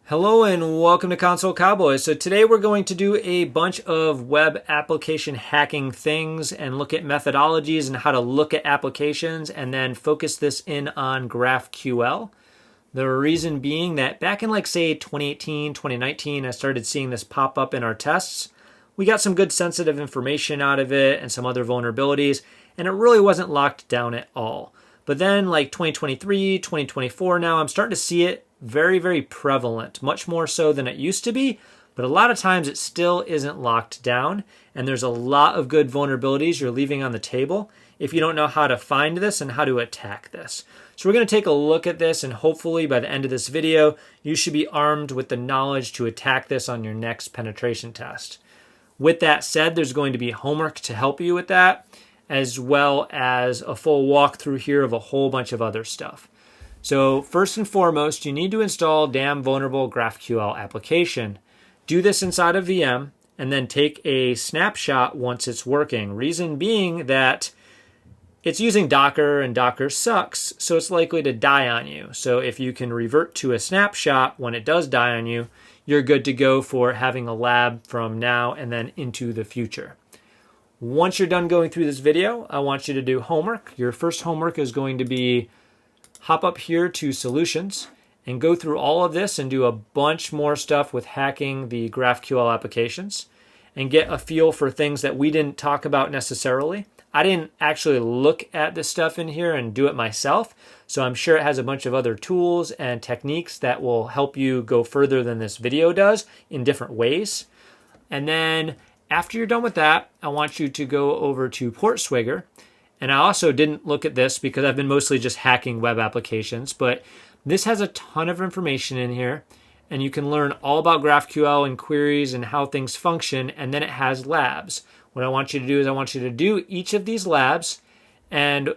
Hello and welcome to Console Cowboys. So today we're going to do a bunch of web application hacking things and look at methodologies and how to look at applications and then focus this in on GraphQL. The reason being that back in say 2018, 2019, I started seeing this pop up in our tests. We got some good sensitive information out of it and some other vulnerabilities, and it really wasn't locked down at all. But then 2023, 2024 now, I'm starting to see it very, very prevalent, much more so than it used to be, but a lot of times it still isn't locked down, and there's a lot of good vulnerabilities you're leaving on the table if you don't know how to find this and how to attack this. So we're going to take a look at this, and hopefully by the end of this video, you should be armed with the knowledge to attack this on your next penetration test. With that said, there's going to be homework to help you with that, as well as a full walkthrough here of a whole bunch of other stuff. So first and foremost, you need to install damn vulnerable GraphQL application. Do this inside a VM and then take a snapshot once it's working. Reason being that it's using Docker and Docker sucks, so it's likely to die on you. So if you can revert to a snapshot when it does die on you, you're good to go for having a lab from now and then into the future. Once you're done going through this video, I want you to do homework. Your first homework is going to be hop up here to solutions and go through all of this and do a bunch more stuff with hacking the GraphQL applications and get a feel for things that we didn't talk about necessarily. I didn't actually look at this stuff in here and do it myself, so I'm sure it has a bunch of other tools and techniques that will help you go further than this video does in different ways. And then after you're done with that, I want you to go over to PortSwigger. And I also didn't look at this because I've been mostly just hacking web applications, but this has a ton of information in here, and you can learn all about GraphQL and queries and how things function, and then it has labs. What I want you to do is I want you to do each of these labs, and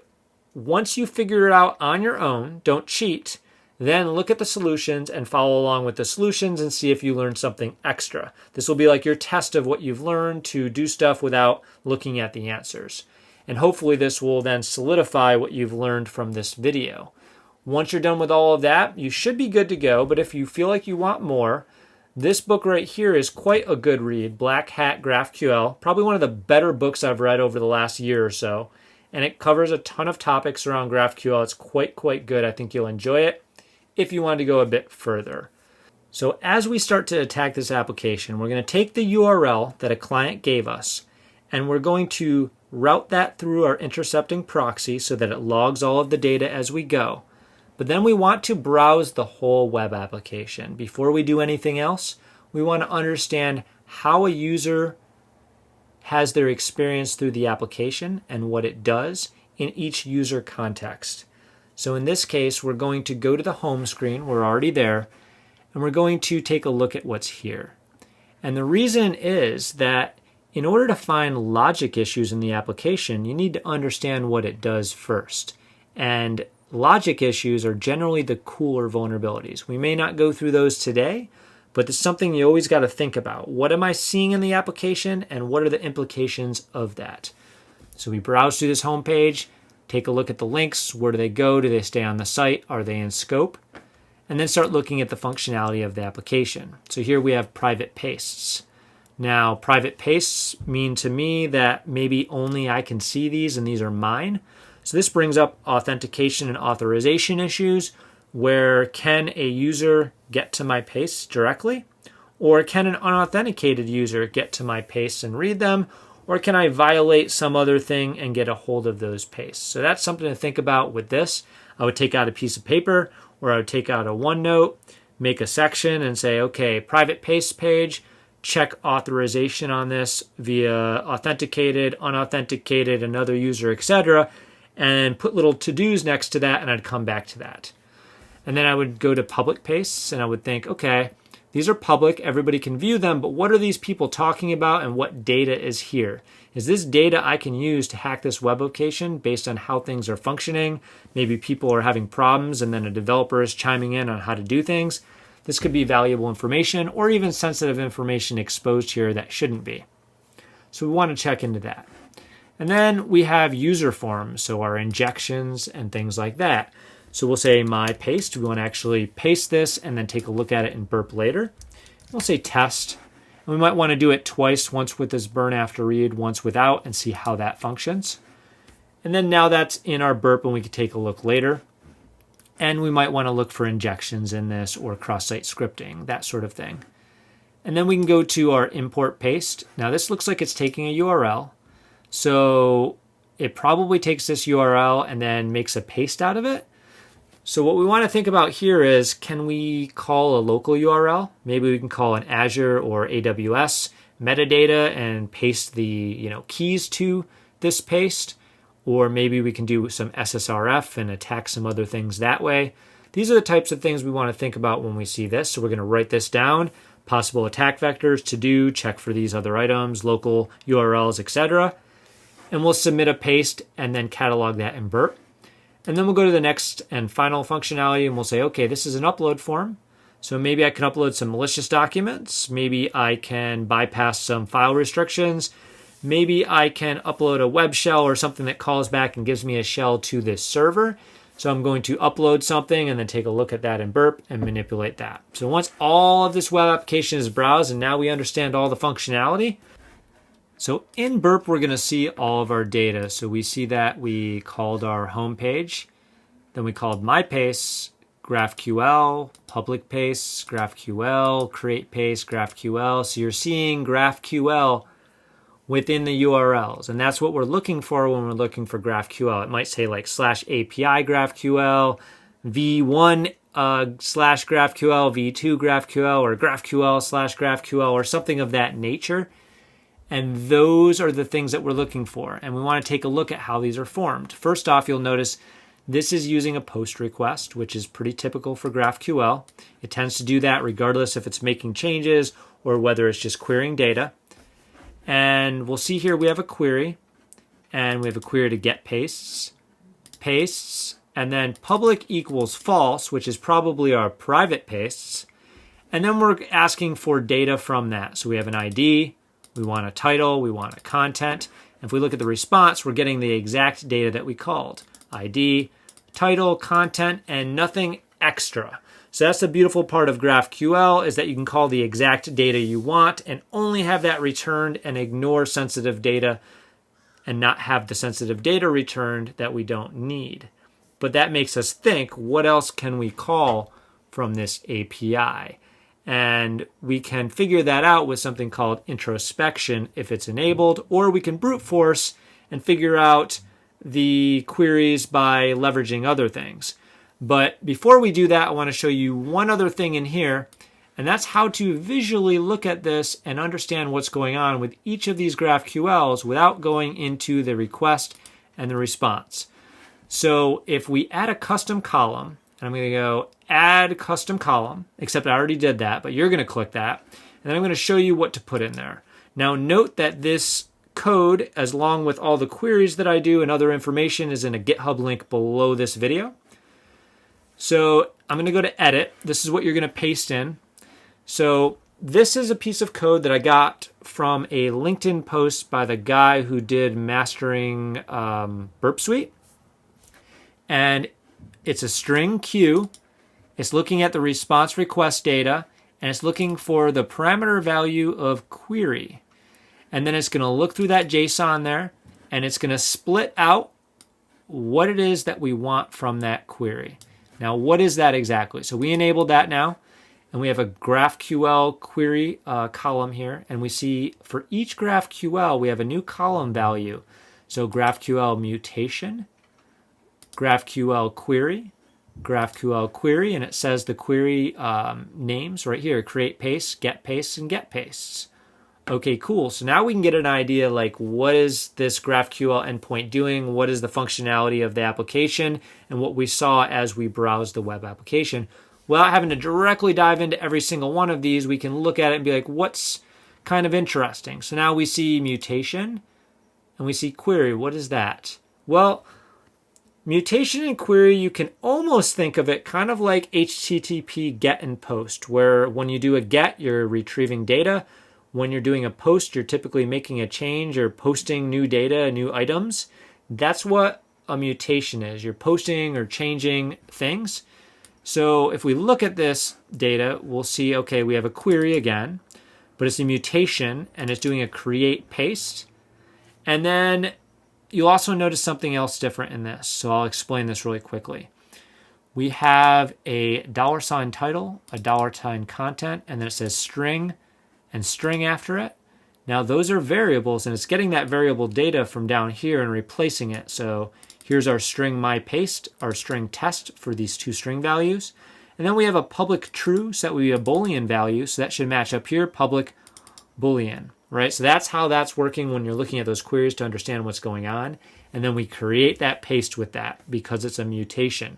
once you figure it out on your own, don't cheat, then look at the solutions and follow along with the solutions and see if you learned something extra. This will be like your test of what you've learned to do stuff without looking at the answers. And hopefully this will then solidify what you've learned from this video. Once you're done with all of that, you should be good to go. But if you feel like you want more, this book right here is quite a good read, Hack GraphQL, probably one of the better books I've read over the last year or so. And it covers a ton of topics around GraphQL. It's quite good. I think you'll enjoy it if you want to go a bit further. So as we start to attack this application, we're going to take the URL that a client gave us, and we're going to route that through our intercepting proxy so that it logs all of the data as we go. But then we want to browse the whole web application. Before we do anything else, we want to understand how a user has their experience through the application and what it does in each user context. So in this case, we're going to go to the home screen. We're already there, and we're going to take a look at what's here. And the reason is that in order to find logic issues in the application, you need to understand what it does first. And logic issues are generally the cooler vulnerabilities. We may not go through those today, but it's something you always got to think about. What am I seeing in the application, and what are the implications of that? So we browse through this homepage, take a look at the links. Where do they go? Do they stay on the site? Are they in scope? And then start looking at the functionality of the application. So here we have private pastes. Now, private pastes mean to me that maybe only I can see these and these are mine. So this brings up authentication and authorization issues, where can a user get to my pastes directly? Or can an unauthenticated user get to my pastes and read them? Or can I violate some other thing and get a hold of those pastes? So that's something to think about with this. I would take out a piece of paper, or I would take out a OneNote, make a section and say, okay, private paste page, check authorization on this via authenticated, unauthenticated, another user, etc., and put little to-dos next to that, and I'd come back to that. And then I would go to public pastes, and I would think, okay, these are public, everybody can view them, but what are these people talking about, and what data is here? Is this data I can use to hack this web application based on how things are functioning? Maybe people are having problems, and then a developer is chiming in on how to do things. This could be valuable information or even sensitive information exposed here that shouldn't be. So we want to check into that. And then we have user forms, so our injections and things like that. So we'll say my paste. We want to actually paste this and then take a look at it in burp later. We'll say test. And we might want to do it twice, once with this burn after read, once without, and see how that functions. And then now that's in our burp and we can take a look later. And we might want to look for injections in this or cross-site scripting, that sort of thing. And then we can go to our import paste. Now this looks like it's taking a URL. So it probably takes this URL and then makes a paste out of it. So what we want to think about here is, can we call a local URL? Maybe we can call an Azure or AWS metadata and paste the keys to this paste. Or maybe we can do some SSRF and attack some other things that way. These are the types of things we want to think about when we see this. So we're going to write this down. Possible attack vectors, to do, check for these other items, local URLs, etc. And we'll submit a paste and then catalog that in burp. And then we'll go to the next and final functionality and we'll say, okay, this is an upload form. So maybe I can upload some malicious documents. Maybe I can bypass some file restrictions. Maybe I can upload a web shell or something that calls back and gives me a shell to this server. So I'm going to upload something and then take a look at that in burp and manipulate that. So once all of this web application is browsed and now we understand all the functionality, so in burp, we're going to see all of our data. So we see that we called our home page, then we called my paste, GraphQL, public paste, GraphQL, create paste, GraphQL. So you're seeing GraphQL within the URLs. And that's what we're looking for when we're looking for GraphQL. It might say like /API GraphQL, v1 /GraphQL, v2 GraphQL, or GraphQL /GraphQL, or something of that nature. And those are the things that we're looking for. And we want to take a look at how these are formed. First off, you'll notice this is using a post request, which is pretty typical for GraphQL. It tends to do that regardless if it's making changes or whether it's just querying data. And we'll see here we have a query. And we have a query to get pastes, and then public equals false, which is probably our private pastes. And then we're asking for data from that. So we have an ID. We want a title, we want a content. If we look at the response, we're getting the exact data that we called. ID, title, content, and nothing extra. So that's the beautiful part of GraphQL, is that you can call the exact data you want and only have that returned and ignore sensitive data and not have the sensitive data returned that we don't need. But that makes us think, what else can we call from this API? And we can figure that out with something called introspection if it's enabled, or we can brute force and figure out the queries by leveraging other things. But before we do that, I want to show you one other thing in here, and that's how to visually look at this and understand what's going on with each of these GraphQLs without going into the request and the response. So if we add a custom column, and I'm going to go add custom column, except I already did that, but you're going to click that. And then I'm going to show you what to put in there. Now note that this code, as long with all the queries that I do and other information, is in a GitHub link below this video. So I'm going to go to edit. This is what you're going to paste in. So this is a piece of code that I got from a LinkedIn post by the guy who did mastering Burp Suite. And it's a string queue. It's looking at the response request data, and it's looking for the parameter value of query. And then it's going to look through that JSON there, and it's going to split out what it is that we want from that query. Now, what is that exactly? So we enabled that now, and we have a GraphQL query column here, and we see for each GraphQL, we have a new column value. So GraphQL mutation, GraphQL query, and it says the query names right here, create pastes, get pastes, and get pastes. Okay, cool. So now we can get an idea like, what is this GraphQL endpoint doing? What is the functionality of the application? And what we saw as we browsed the web application. Without having to directly dive into every single one of these, we can look at it and be like, what's kind of interesting? So now we see mutation and we see query. What is that? Well, mutation and query, you can almost think of it kind of like HTTP get and post, where when you do a get, you're retrieving data. When you're doing a post, you're typically making a change or posting new data, new items. That's what a mutation is. You're posting or changing things. So if we look at this data, we'll see, okay, we have a query again, but it's a mutation and it's doing a create paste. And then you'll also notice something else different in this. So I'll explain this really quickly. We have a $ title, a $ content, and then it says string and string after it. Now those are variables, and it's getting that variable data from down here and replacing it. So here's our string myPaste, our string test for these two string values. And then we have a public true, so that would be a Boolean value. So that should match up here, public Boolean, right? So that's how that's working when you're looking at those queries to understand what's going on. And then we create that paste with that because it's a mutation.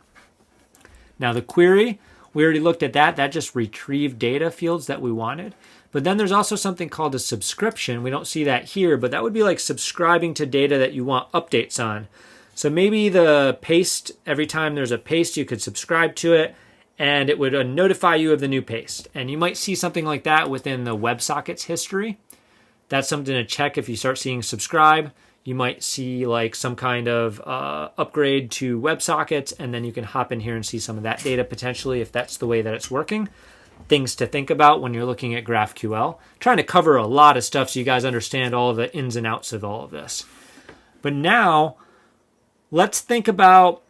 Now the query, we already looked at that. That just retrieved data fields that we wanted. But then there's also something called a subscription. We don't see that here, but that would be like subscribing to data that you want updates on. So maybe the paste, every time there's a paste, you could subscribe to it and it would notify you of the new paste. And you might see something like that within the WebSockets history. That's something to check if you start seeing subscribe. You might see like some kind of upgrade to WebSockets, and then you can hop in here and see some of that data potentially if that's the way that it's working. Things to think about when you're looking at GraphQL. Trying to cover a lot of stuff so you guys understand all of the ins and outs of all of this. But now, let's think about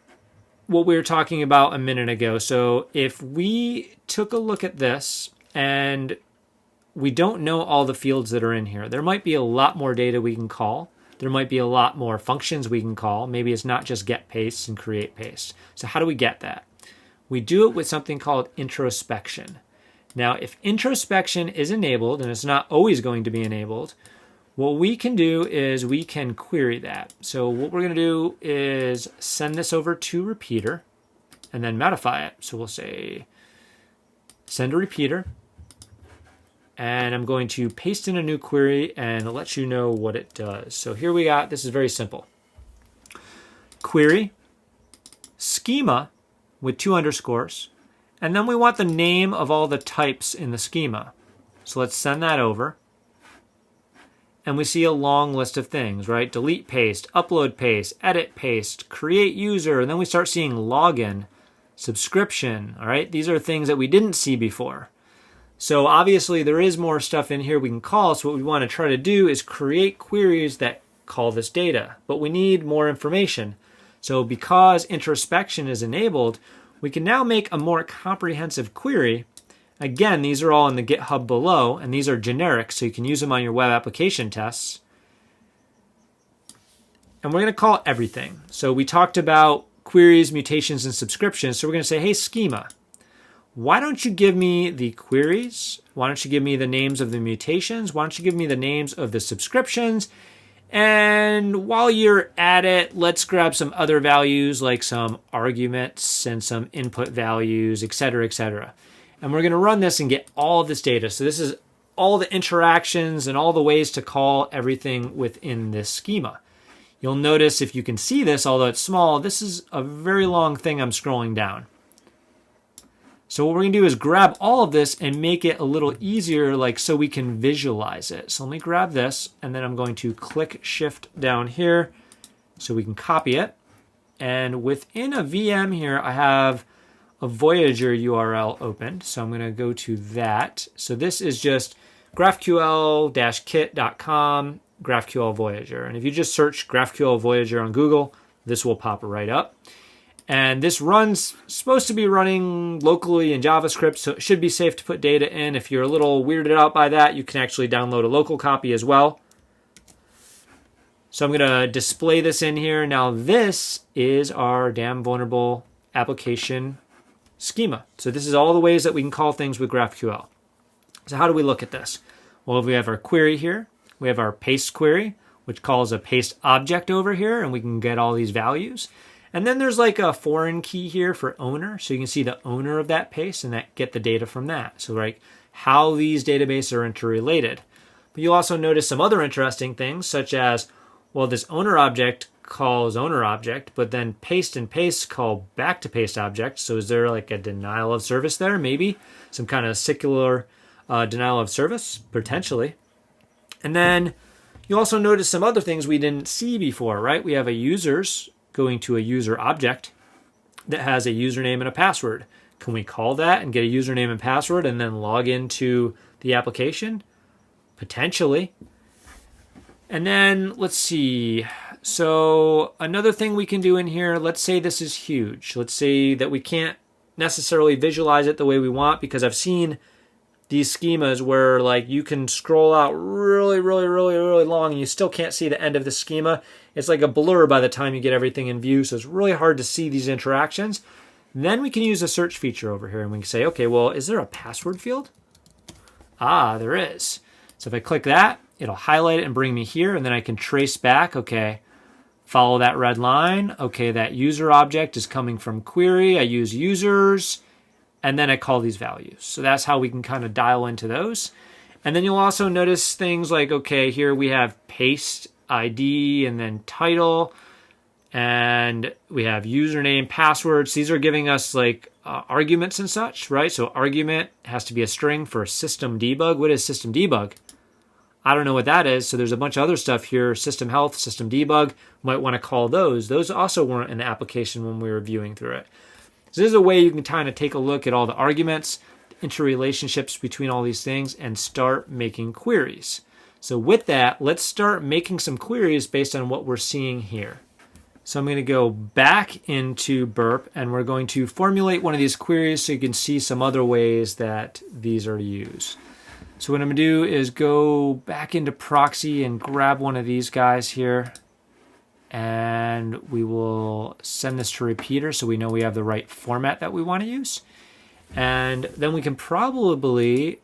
what we were talking about a minute ago. So if we took a look at this and we don't know all the fields that are in here, there might be a lot more data we can call. There might be a lot more functions we can call. Maybe it's not just get paste and create paste. So how do we get that? We do it with something called introspection. Now, if introspection is enabled, and it's not always going to be enabled, what we can do is we can query that. So what we're going to do is send this over to repeater and then modify it. So we'll say send a repeater, and I'm going to paste in a new query and let you know what it does. So here we got, this is very simple. Query, schema with 2 underscores, and then we want the name of all the types in the schema. So let's send that over. And we see a long list of things, right? Delete paste, upload paste, edit paste, create user, and then we start seeing login, subscription, all right? These are things that we didn't see before. So obviously there is more stuff in here we can call. So what we want to try to do is create queries that call this data, but we need more information. So because introspection is enabled, we can now make a more comprehensive query. Again, these are all in the GitHub below, and these are generic, so you can use them on your web application tests. And we're going to call everything. So we talked about queries, mutations, and subscriptions. So we're going to say, hey, schema, why don't you give me the queries? Why don't you give me the names of the mutations? Why don't you give me the names of the subscriptions? And while you're at it, let's grab some other values like some arguments and some input values, et cetera, et cetera. And we're going to run this and get all of this data. So this is all the interactions and all the ways to call everything within this schema. You'll notice if you can see this, although it's small, this is a very long thing I'm scrolling down. So what we're going to do is grab all of this and make it a little easier, like so we can visualize it. So let me grab this, and then I'm going to click shift down here so we can copy it. And within a VM here, I have a Voyager URL opened. So I'm going to go to that. So this is just graphql-kit.com GraphQL Voyager. And if you just search GraphQL Voyager on Google, this will pop right up. And this runs, supposed to be running locally in JavaScript, so it should be safe to put data in. If you're a little weirded out by that, you can actually download a local copy as well. So I'm going to display this in here. Now this is our damn vulnerable application schema. So this is all the ways that we can call things with GraphQL. So how do we look at this? Well, we have our query here. We have our paste query, which calls a paste object over here, and we can get all these values. And then there's like a foreign key here for owner. So you can see the owner of that paste and that get the data from that. So like how these databases are interrelated. But you'll also notice some other interesting things such as, well, this owner object calls owner object, but then paste and paste call back to paste object. So is there like a denial of service there? Maybe some kind of secular denial of service, potentially. And then you also notice some other things we didn't see before, right? We have a users going to a user object that has a username and a password. Can we call that and get a username and password and then log into the application? Potentially. And then let's see. So another thing we can do in here, let's say this is huge. Let's say that we can't necessarily visualize it the way we want, because I've seen these schemas where like you can scroll out really long and you still can't see the end of the schema. It's like a blur by the time you get everything in view, so it's really hard to see these interactions. Then we can use a search feature over here and we can say, okay, well, is there a password field? Ah, there is. So if I click that, it'll highlight it and bring me here, and then I can trace back, okay, follow that red line. Okay, that user object is coming from query. I use users, and then I call these values. So that's how we can kind of dial into those. And then you'll also notice things like, okay, here we have paste ID and then title, and we have username, passwords. These are giving us like arguments and such, right? So argument has to be a string for system debug. What is system debug? I don't know what that is. So there's a bunch of other stuff here, system health, system debug. Might want to call those. Those also weren't in the application when we were viewing through it. So this is a way you can kind of take a look at all the arguments, the interrelationships between all these things, and start making queries. So with that, let's start making some queries based on what we're seeing here. So I'm going to go back into Burp, and we're going to formulate one of these queries so you can see some other ways that these are used. So what I'm going to do is go back into Proxy and grab one of these guys here, and we will send this to repeater so we know we have the right format that we want to use. And then we can probably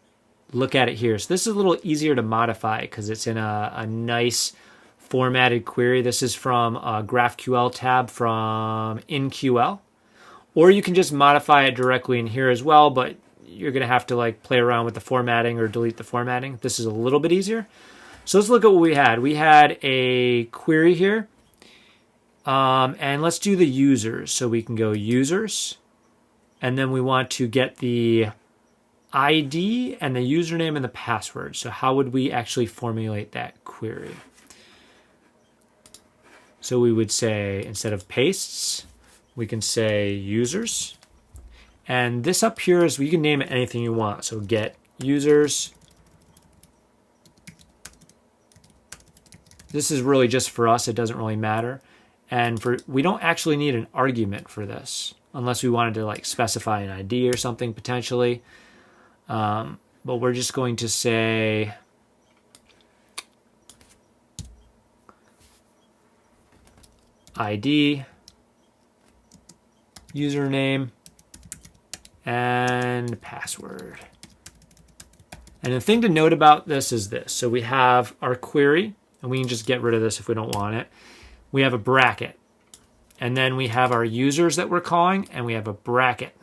look at it here. So this is a little easier to modify because it's in a nice formatted query. This is from a GraphQL tab from InQL. Or you can just modify it directly in here as well, but you're going to have to like play around with the formatting or delete the formatting. This is a little bit easier. So let's look at what we had. We had a query here. And let's do the users. So we can go users. And then we want to get the ID and the username and the password. So how would we actually formulate that query? So we would say, instead of pastes, we can say users. And this up here is, you can name it anything you want. So get users. This is really just for us. It doesn't really matter. And we don't actually need an argument for this unless we wanted to like specify an ID or something potentially. But we're just going to say ID, username, and password. And the thing to note about this is this. So we have our query, and we can just get rid of this if we don't want it. We have a bracket. And then we have our users that we're calling, and we have a bracket.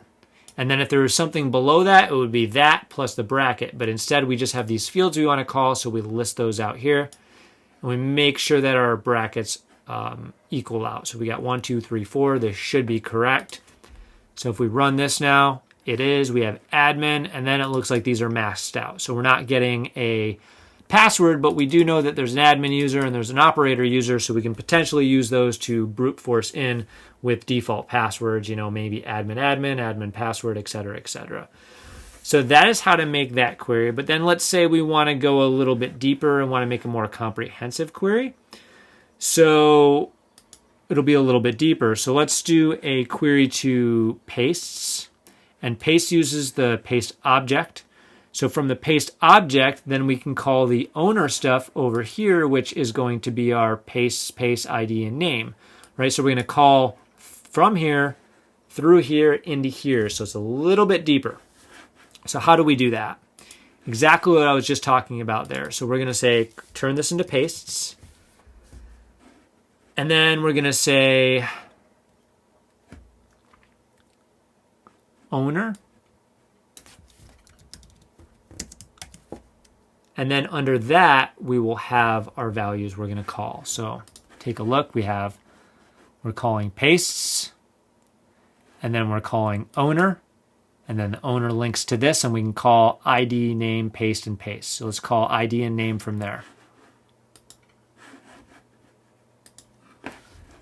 And then if there was something below that, it would be that plus the bracket. But instead, we just have these fields we want to call, so we list those out here. And we make sure that our brackets equal out. So we got 1, 2, 3, 4. This should be correct. So if we run this now, it is. We have admin, and then it looks like these are masked out. So we're not getting a password, but we do know that there's an admin user and there's an operator user, so we can potentially use those to brute force in with default passwords, you know, maybe admin password, etc., etc. So that is how to make that query. But then let's say we want to go a little bit deeper and want to make a more comprehensive query. So it'll be a little bit deeper. So let's do a query to pastes, and paste uses the paste object. So from the paste object, then we can call the owner stuff over here, which is going to be our paste space ID and name, right? So we're going to call from here, through here, into here. So it's a little bit deeper. So how do we do that? Exactly what I was just talking about there. So we're going to say, turn this into pastes. And then we're going to say owner. And then under that, we will have our values we're going to call. So take a look. We're calling pastes, and then we're calling owner, and then the owner links to this, and we can call ID, name, paste, and paste. So let's call ID and name from there.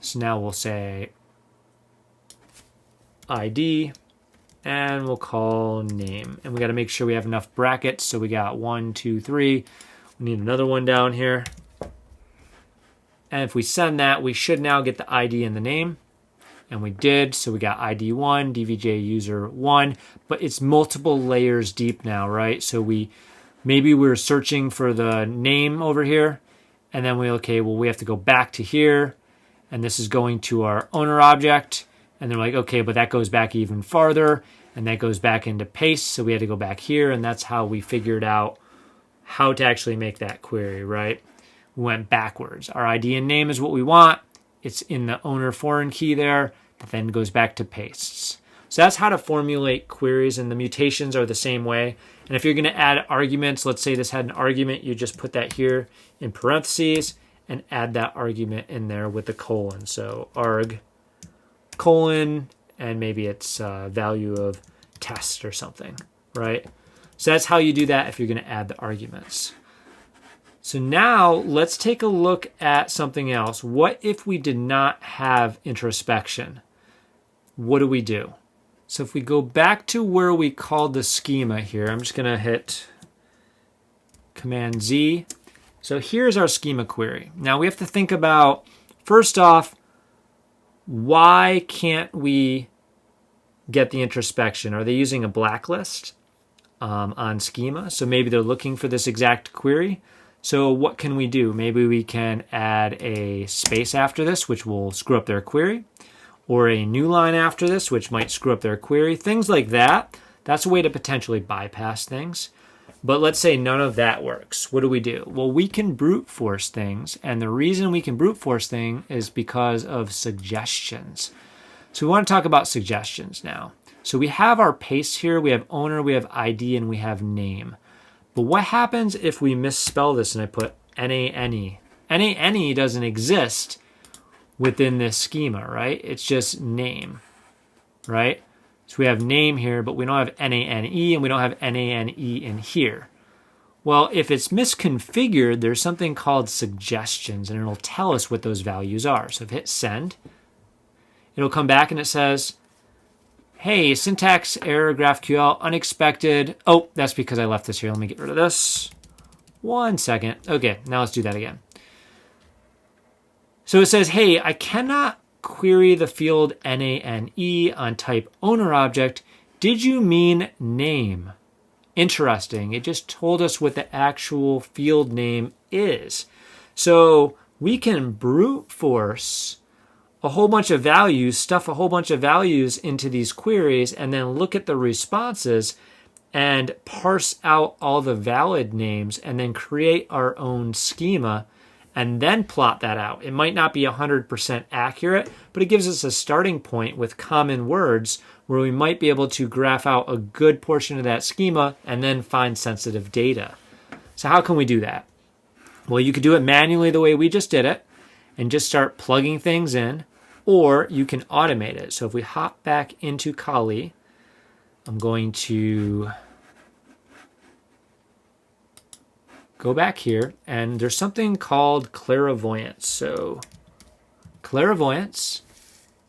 So now we'll say ID, and we'll call name. And we got to make sure we have enough brackets. So we got 1, 2, 3. We need another one down here. And if we send that, we should now get the ID and the name. And we did. So we got ID1, DVJ user 1, but it's multiple layers deep now, right? So maybe we're searching for the name over here. And then we have to go back to here. And this is going to our owner object. And they're like, okay, but that goes back even farther. And that goes back into paste. So we had to go back here. And that's how we figured out how to actually make that query, right? We went backwards. Our ID and name is what we want. It's in the owner foreign key there. That then goes back to pastes. So that's how to formulate queries. And the mutations are the same way. And if you're going to add arguments, let's say this had an argument, you just put that here in parentheses and add that argument in there with the colon. So arg colon, and maybe it's value of test or something, right? So that's how you do that if you're going to add the arguments. So now let's take a look at something else. What if we did not have introspection? What do we do? So if we go back to where we called the schema here, I'm just going to hit Command Z. So here's our schema query. Now we have to think about, first off, why can't we get the introspection? Are they using a blacklist on schema? So maybe they're looking for this exact query. So what can we do? Maybe we can add a space after this, which will screw up their query, or a new line after this, which might screw up their query. Things like that. That's a way to potentially bypass things. But let's say none of that works. What do we do? Well, we can brute force things. And the reason we can brute force things is because of suggestions. So we want to talk about suggestions now. So we have our paste here. We have owner, we have ID, and we have name. But what happens if we misspell this and I put NANE? NANE doesn't exist within this schema, right? It's just name, right? So we have name here, but we don't have NANE, and we don't have NANE in here. Well, if it's misconfigured, there's something called suggestions, and it'll tell us what those values are. So if I hit send, it'll come back and it says, hey, syntax error, GraphQL, unexpected. Oh, that's because I left this here. Let me get rid of this. 1 second. Okay, now let's do that again. So it says, hey, I cannot query the field NANE on type owner object. Did you mean name? Interesting. It just told us what the actual field name is. So we can brute force a whole bunch of values, stuff a whole bunch of values into these queries, and then look at the responses and parse out all the valid names and then create our own schema and then plot that out. It might not be 100% accurate, but it gives us a starting point with common words where we might be able to graph out a good portion of that schema and then find sensitive data. So how can we do that? Well, you could do it manually the way we just did it and just start plugging things in, or you can automate it. So if we hop back into Kali, I'm going to go back here, and there's something called clairvoyance. So clairvoyance,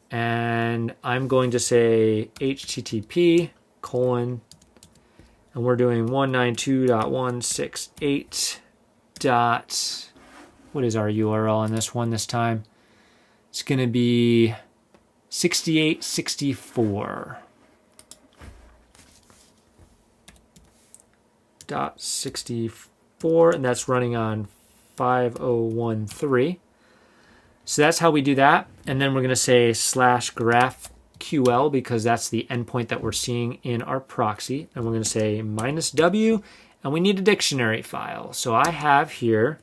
and I'm going to say HTTP : and we're doing 192.168. What is our URL on this one this time? It's going to be 6864. .64, and that's running on 5013. So that's how we do that. And then we're going to say /GraphQL because that's the endpoint that we're seeing in our proxy. And we're going to say -w, and we need a dictionary file. So I have here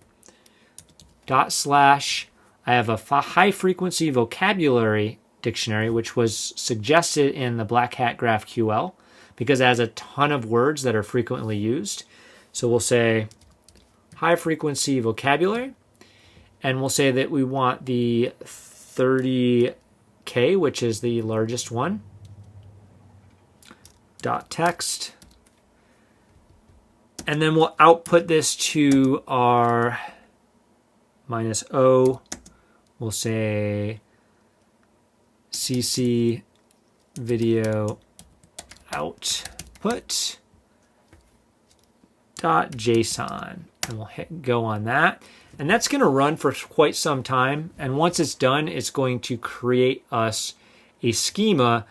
/. I have a high frequency vocabulary dictionary, which was suggested in the Black Hat GraphQL because it has a ton of words that are frequently used. So we'll say high frequency vocabulary, and we'll say that we want the 30K, which is the largest one, .text. And then we'll output this to our -O. We'll say CC video output .json, and we'll hit go on that. And that's going to run for quite some time. And once it's done, it's going to create us a schema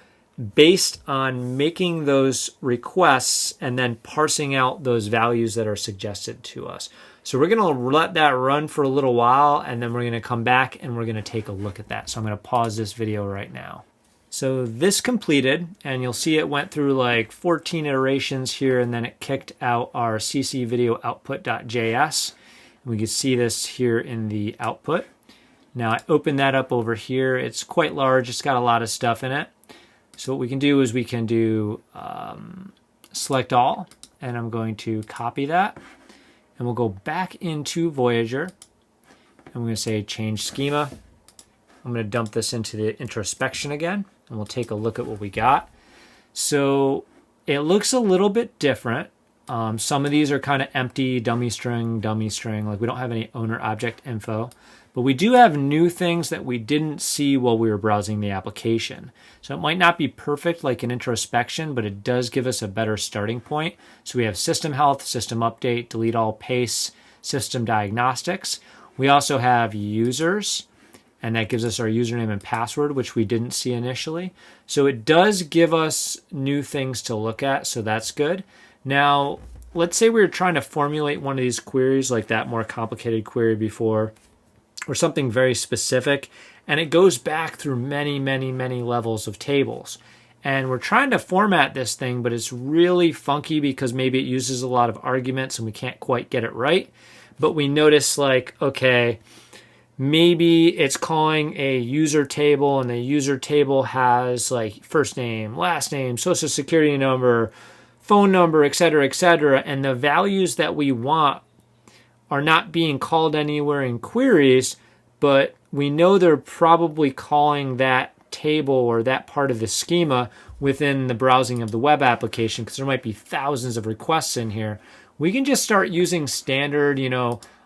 based on making those requests and then parsing out those values that are suggested to us. So we're going to let that run for a little while, and then we're going to come back and we're going to take a look at that. So I'm going to pause this video right now. So this completed, and you'll see it went through like 14 iterations here, and then it kicked out our CC video output.js. We can see this here in the output. Now I open that up over here. It's quite large. It's got a lot of stuff in it. So what we can do is we can do select all, and I'm going to copy that. And we'll go back into Voyager. And we're going to say change schema. I'm going to dump this into the introspection again, and we'll take a look at what we got. So it looks a little bit different. Some of these are kind of empty, dummy string, like we don't have any owner object info. But we do have new things that we didn't see while we were browsing the application. So it might not be perfect like an introspection, but it does give us a better starting point. So we have system health, system update, delete all paste, system diagnostics. We also have users, and that gives us our username and password, which we didn't see initially. So it does give us new things to look at, so that's good. Now, let's say we were trying to formulate one of these queries, like that more complicated query before, or something very specific, and it goes back through many, many, many levels of tables. And we're trying to format this thing, but it's really funky because maybe it uses a lot of arguments and we can't quite get it right. But we notice like, okay, maybe it's calling a user table, and the user table has like first name, last name, social security number, phone number, etc., etc., and the values that we want are not being called anywhere in queries, but we know they're probably calling that table or that part of the schema within the browsing of the web application, because there might be thousands of requests in here. We can just start using standard,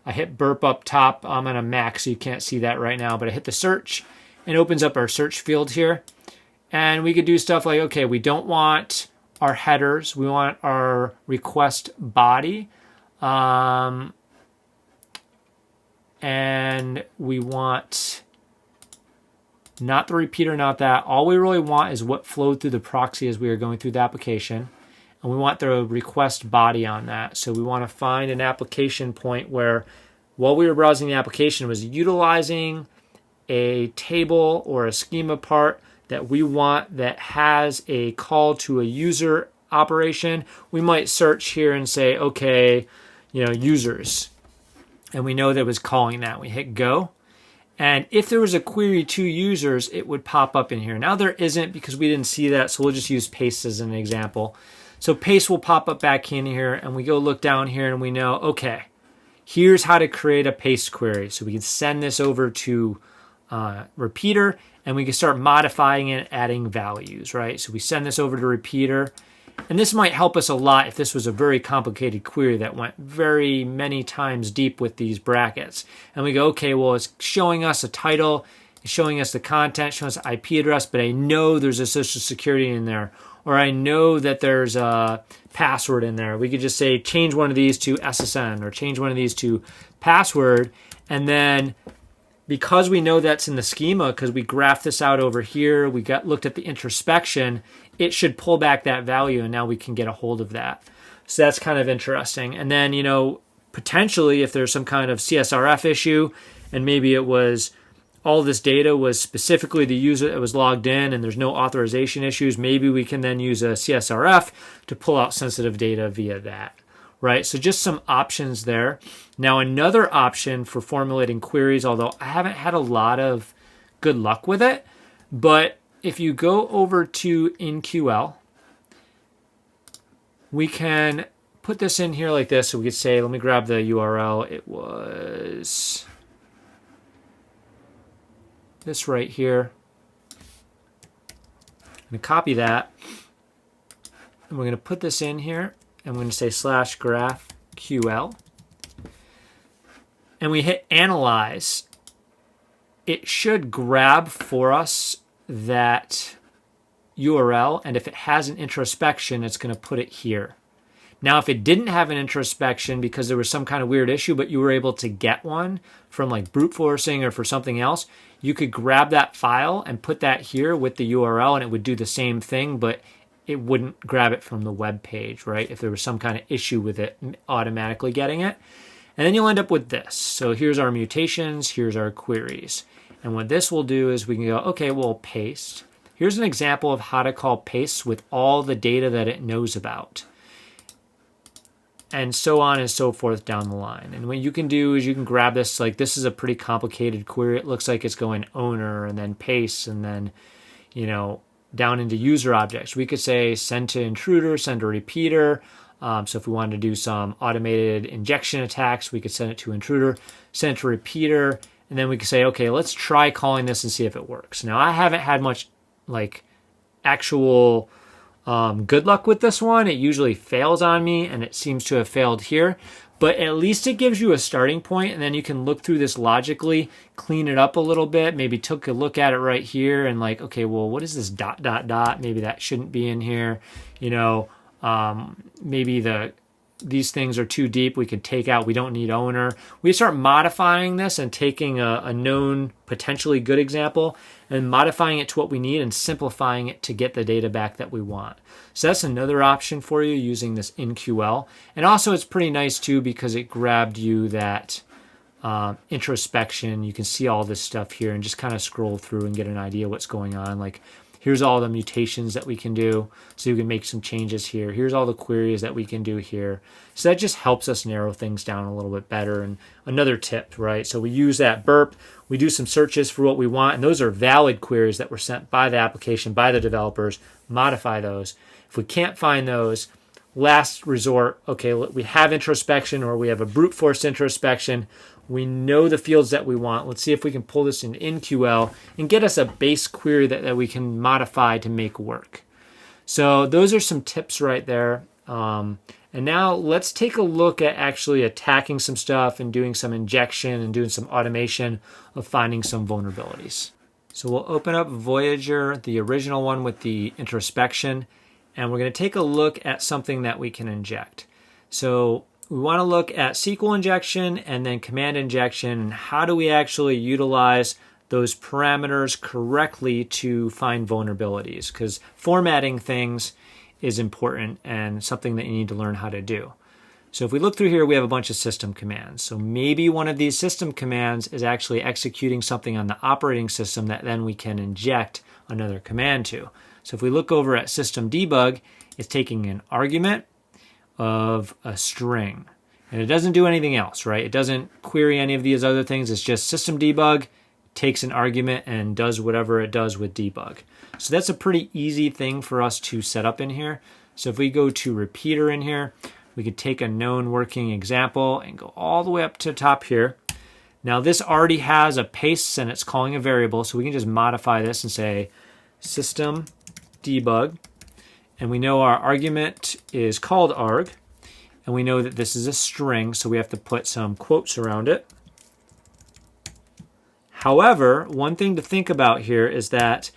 I hit burp up top. I'm on a Mac, so you can't see that right now, but I hit the search, and it opens up our search field here. And we could do stuff like, okay, we don't want our headers. We want our request body. And we want not the repeater, not that. All we really want is what flowed through the proxy as we were going through the application. And we want the request body on that. So we want to find an application point where while we were browsing the application, it was utilizing a table or a schema part that we want that has a call to a user operation. We might search here and say, okay, users. And we know that it was calling that. We hit go. And if there was a query to users, it would pop up in here. Now there isn't because we didn't see that, so we'll just use paste as an example. So paste will pop up back in here, and we go look down here and we know, okay, here's how to create a paste query. So we can send this over to repeater, and we can start modifying it, adding values, right? So we send this over to repeater. And this might help us a lot if this was a very complicated query that went very many times deep with these brackets. And we go, okay, well, it's showing us a title, it's showing us the content, showing us the IP address, but I know there's a social security in there, or I know that there's a password in there. We could just say, change one of these to SSN, or change one of these to password. And then because we know that's in the schema, because we graphed this out over here, we looked at the introspection, it should pull back that value, and now we can get a hold of that. So that's kind of interesting. And then, potentially if there's some kind of CSRF issue, and maybe it was all this data was specifically the user that was logged in and there's no authorization issues, maybe we can then use a CSRF to pull out sensitive data via that, right? So just some options there. Now, another option for formulating queries, although I haven't had a lot of good luck with it, but if you go over to InQL, we can put this in here like this. So we could say, let me grab the URL. It was this right here. I'm going to copy that. And we're going to put this in here. And we're going to say /GraphQL. And we hit analyze. It should grab for us that URL, and if it has an introspection, it's going to put it here. Now, if it didn't have an introspection because there was some kind of weird issue, but you were able to get one from like brute forcing or for something else, you could grab that file and put that here with the URL, and it would do the same thing, but it wouldn't grab it from the web page, right? If there was some kind of issue with it automatically getting it. And then you'll end up with this. So here's our mutations, here's our queries. And what this will do is we can go, okay, we'll paste. Here's an example of how to call pastes with all the data that it knows about. And so on and so forth down the line. And what you can do is you can grab this, like this is a pretty complicated query. It looks like it's going owner and then paste and then, you know, down into user objects. We could say send to intruder, send to repeater. So if we wanted to do some automated injection attacks, we could send it to intruder, send it to repeater, and then we could say, okay, let's try calling this and see if it works. Now, I haven't had much like actual good luck with this one. It usually fails on me, and it seems to have failed here. But at least it gives you a starting point, and then you can look through this logically, clean it up a little bit, maybe take a look at it right here and like, okay, well, what is this ... Maybe that shouldn't be in here. You know, maybe these things are too deep. We could take out, we don't need owner. We start modifying this and taking a known, potentially good example and modifying it to what we need and simplifying it to get the data back that we want. So that's another option for you using this InQL. And also it's pretty nice too because it grabbed you that introspection. You can see all this stuff here and just kind of scroll through and get an idea what's going on. Like here's all the mutations that we can do. So you can make some changes here. Here's all the queries that we can do here. So that just helps us narrow things down a little bit better. And another tip, right? So we use that burp. We do some searches for what we want. And those are valid queries that were sent by the application, by the developers. Modify those. If we can't find those, last resort, okay, we have introspection or we have a brute force introspection. We know the fields that we want. Let's see if we can pull this in InQL and get us a base query that we can modify to make work. So those are some tips right there. And now let's take a look at actually attacking some stuff and doing some injection and doing some automation of finding some vulnerabilities. So we'll open up Voyager, the original one with the introspection, and we're going to take a look at something that we can inject. So we want to look at SQL injection and then command injection. And how do we actually utilize those parameters correctly to find vulnerabilities? Because formatting things is important and something that you need to learn how to do. So if we look through here, we have a bunch of system commands. So maybe one of these system commands is actually executing something on the operating system that then we can inject another command to. So if we look over at system debug, it's taking an argument of a string. And it doesn't do anything else, right? It doesn't query any of these other things. It's just system debug, takes an argument and does whatever it does with debug. So that's a pretty easy thing for us to set up in here. So if we go to repeater in here, we could take a known working example and go all the way up to the top here. Now this already has a paste and it's calling a variable, so we can just modify this and say system debug. And we know our argument is called arg. And we know that this is a string, so we have to put some quotes around it. However, one thing to think about here is that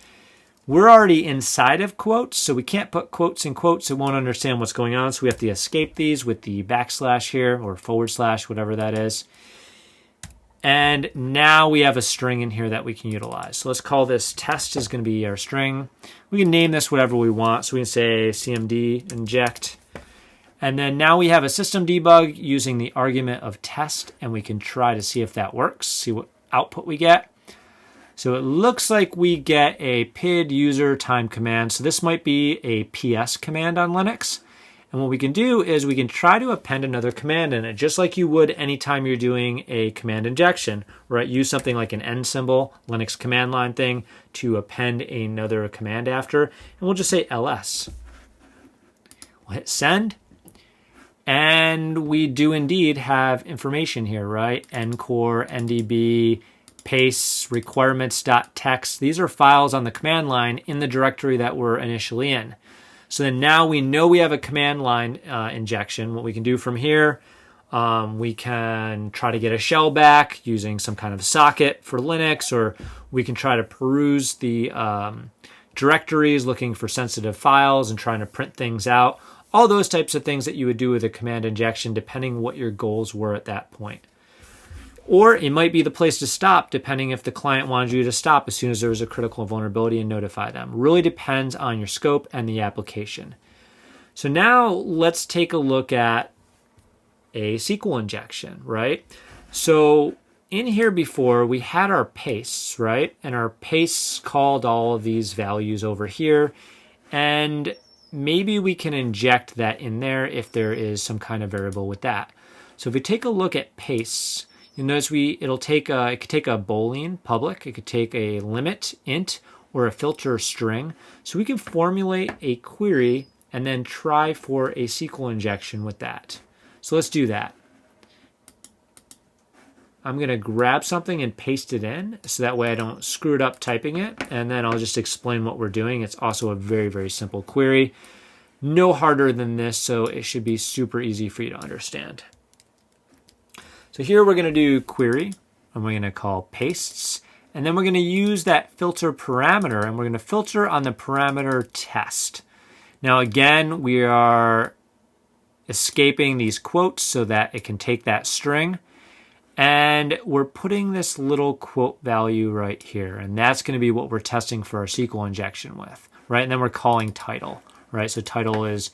we're already inside of quotes, so we can't put quotes in quotes. It won't understand what's going on, so we have to escape these with the backslash here, or /, whatever that is. And now we have a string in here that we can utilize. So let's call this test is going to be our string. We can name this whatever we want. So we can say cmd inject. And then now we have a system debug using the argument of test, and we can try to see if that works, see what output we get. So it looks like we get a PID user time command. So this might be a PS command on Linux. And what we can do is we can try to append another command in it, just like you would anytime you're doing a command injection, right? Use something like an N symbol, Linux command line thing, to append another command after. And we'll just say ls. We'll hit send. And we do indeed have information here, right? ncore, ndb, paste, requirements.txt. These are files on the command line in the directory that we're initially in. So then now we know we have a command line injection. What we can do from here, We can try to get a shell back using some kind of socket for Linux, or we can try to peruse the directories looking for sensitive files and trying to print things out. All those types of things that you would do with a command injection, depending what your goals were at that point. Or it might be the place to stop, depending if the client wanted you to stop as soon as there was a critical vulnerability and notify them. Really depends on your scope and the application. So now let's take a look at a SQL injection, right? So in here before, we had our pastes, right? And our pastes called all of these values over here. And maybe we can inject that in there if there is some kind of variable with that. So if we take a look at pastes, you'll notice it could take a boolean public, it could take a limit int, or a filter string. So we can formulate a query and then try for a SQL injection with that. So let's do that. I'm going to grab something and paste it in so that way I don't screw it up typing it, and then I'll just explain what we're doing. It's also a very, very simple query. No harder than this, so it should be super easy for you to understand. So here we're going to do query, and we're going to call pastes, and then we're going to use that filter parameter, and we're going to filter on the parameter test. Now again, we are escaping these quotes so that it can take that string. And we're putting this little quote value right here. And that's going to be what we're testing for our SQL injection with, right? And then we're calling title, right? So title is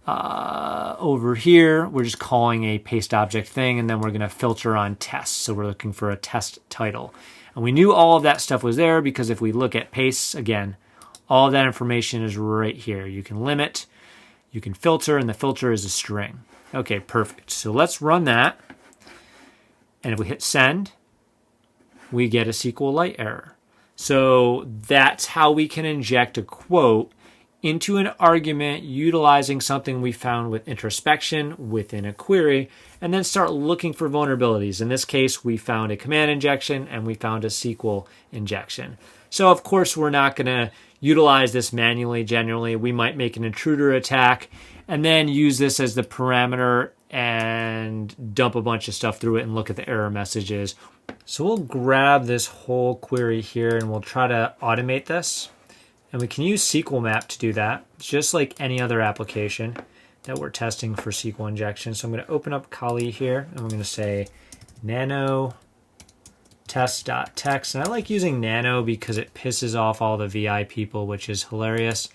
over here. We're just calling a paste object thing. And then we're going to filter on test. So we're looking for a test title. And we knew all of that stuff was there because if we look at pastes, again, all of that information is right here. You can limit, you can filter, and the filter is a string. Okay, perfect. So let's run that. And if we hit send, we get a SQLite error. So that's how we can inject a quote into an argument utilizing something we found with introspection within a query, and then start looking for vulnerabilities. In this case, we found a command injection and we found a SQL injection. So of course, we're not going to utilize this manually. Generally, we might make an intruder attack and then use this as the parameter and dump a bunch of stuff through it and look at the error messages. So we'll grab this whole query here and we'll try to automate this. And we can use SQL map to do that, just like any other application that we're testing for SQL injection. So I'm going to open up Kali here and we're going to say nano test.text. And I like using nano because it pisses off all the VI people, which is hilarious.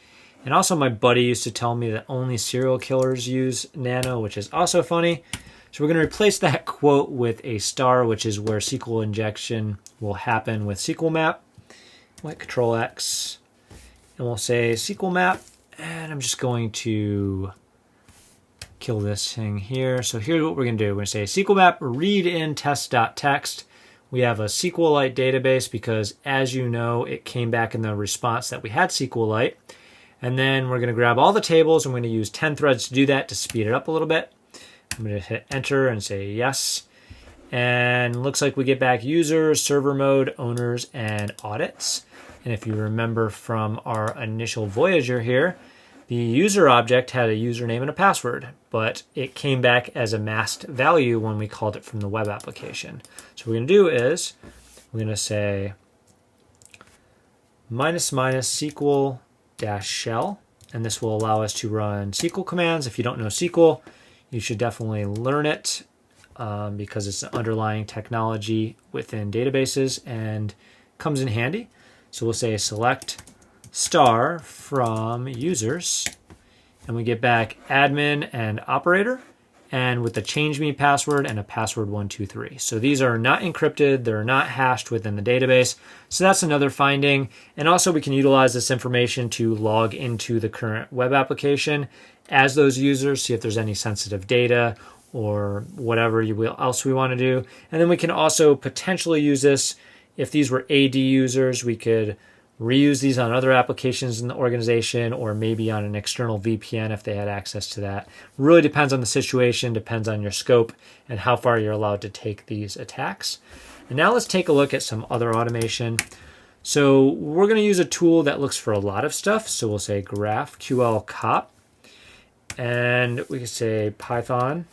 And also my buddy used to tell me that only serial killers use nano, which is also funny. So we're going to replace that quote with a star, which is where SQL injection will happen with SQL map. Like Control X. And we'll say SQL map. And I'm just going to kill this thing here. So here's what we're going to do. We're going to say SQL map read in test.text. We have a SQLite database because, as you know, it came back in the response that we had SQLite. And then we're going to grab all the tables. I'm going to use 10 threads to do that to speed it up a little bit. I'm going to hit enter and say yes. And looks like we get back users, server mode, owners, and audits. And if you remember from our initial Voyager here, the user object had a username and a password, but it came back as a masked value when we called it from the web application. So what we're going to do is we're going to say --SQL -shell, and this will allow us to run SQL commands. If you don't know SQL, you should definitely learn it because it's an underlying technology within databases and comes in handy. So we'll say select star from users, and we get back admin and operator, and with the change me password and a password 123. So these are not encrypted, they're not hashed within the database. So that's another finding. And also we can utilize this information to log into the current web application as those users, see if there's any sensitive data or whatever else we want to do. And then we can also potentially use this if these were AD users. We could reuse these on other applications in the organization, or maybe on an external VPN if they had access to that. Really depends on the situation, depends on your scope and how far you're allowed to take these attacks. And now let's take a look at some other automation. So we're going to use a tool that looks for a lot of stuff. So we'll say GraphQL cop, and we can say Python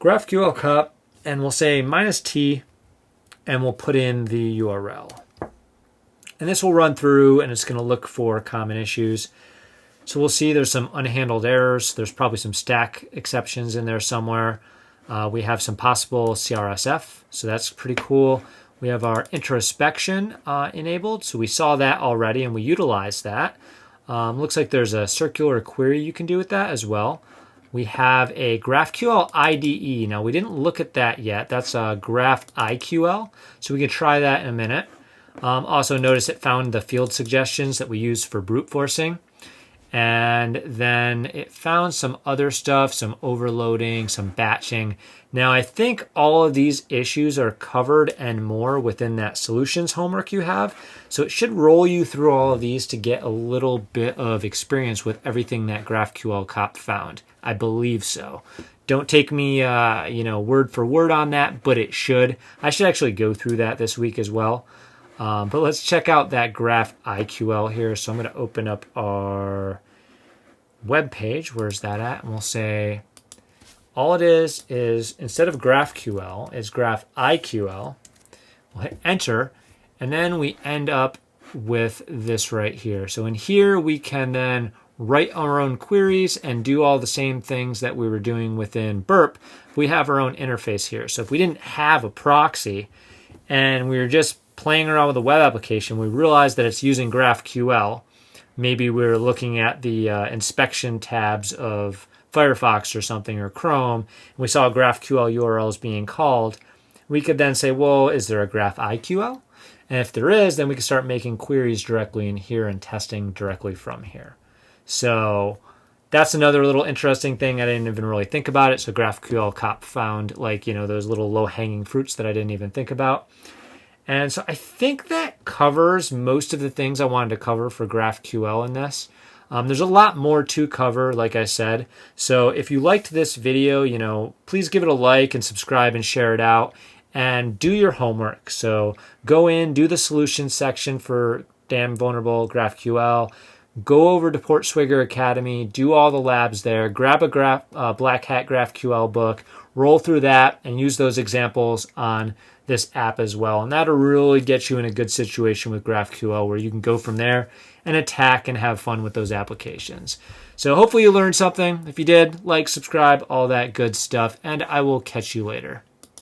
GraphQL cop, and we'll say -t, and we'll put in the URL. And this will run through, and it's going to look for common issues. So we'll see there's some unhandled errors. There's probably some stack exceptions in there somewhere. We have some possible CRSF, so that's pretty cool. We have our introspection enabled, so we saw that already, and we utilized that. Looks like there's a circular query you can do with that as well. We have a GraphQL IDE. Now, we didn't look at that yet. That's a GraphIQL, so we can try that in a minute. Also, notice it found the field suggestions that we use for brute forcing. And then it found some other stuff, some overloading, some batching. Now, I think all of these issues are covered and more within that solutions homework you have. So it should roll you through all of these to get a little bit of experience with everything that GraphQL cop found. I believe so. Don't take me, word for word on that, but it should. I should actually go through that this week as well. But let's check out that GraphIQL here. So I'm going to open up our web page. Where's that at? And we'll say all it is instead of GraphQL is GraphIQL. We'll hit enter, and then we end up with this right here. So in here we can then write our own queries and do all the same things that we were doing within Burp. We have our own interface here. So if we didn't have a proxy and we were just playing around with a web application, we realized that it's using GraphQL. Maybe we were looking at the inspection tabs of Firefox or something, or Chrome, and we saw GraphQL URLs being called. We could then say, well, is there a GraphIQL? And if there is, then we can start making queries directly in here and testing directly from here. So that's another little interesting thing. I didn't even really think about it. So GraphQL cop found those little low-hanging fruits that I didn't even think about. And so I think that covers most of the things I wanted to cover for GraphQL in this. There's a lot more to cover, like I said. So if you liked this video, please give it a like and subscribe and share it out. And do your homework. So go in, do the solutions section for Damn Vulnerable GraphQL. Go over to Portswigger Academy, do all the labs there, grab a Black Hat GraphQL book, roll through that, and use those examples on this app as well. And that'll really get you in a good situation with GraphQL where you can go from there and attack and have fun with those applications. So hopefully you learned something. If you did, like, subscribe, all that good stuff, and I will catch you later.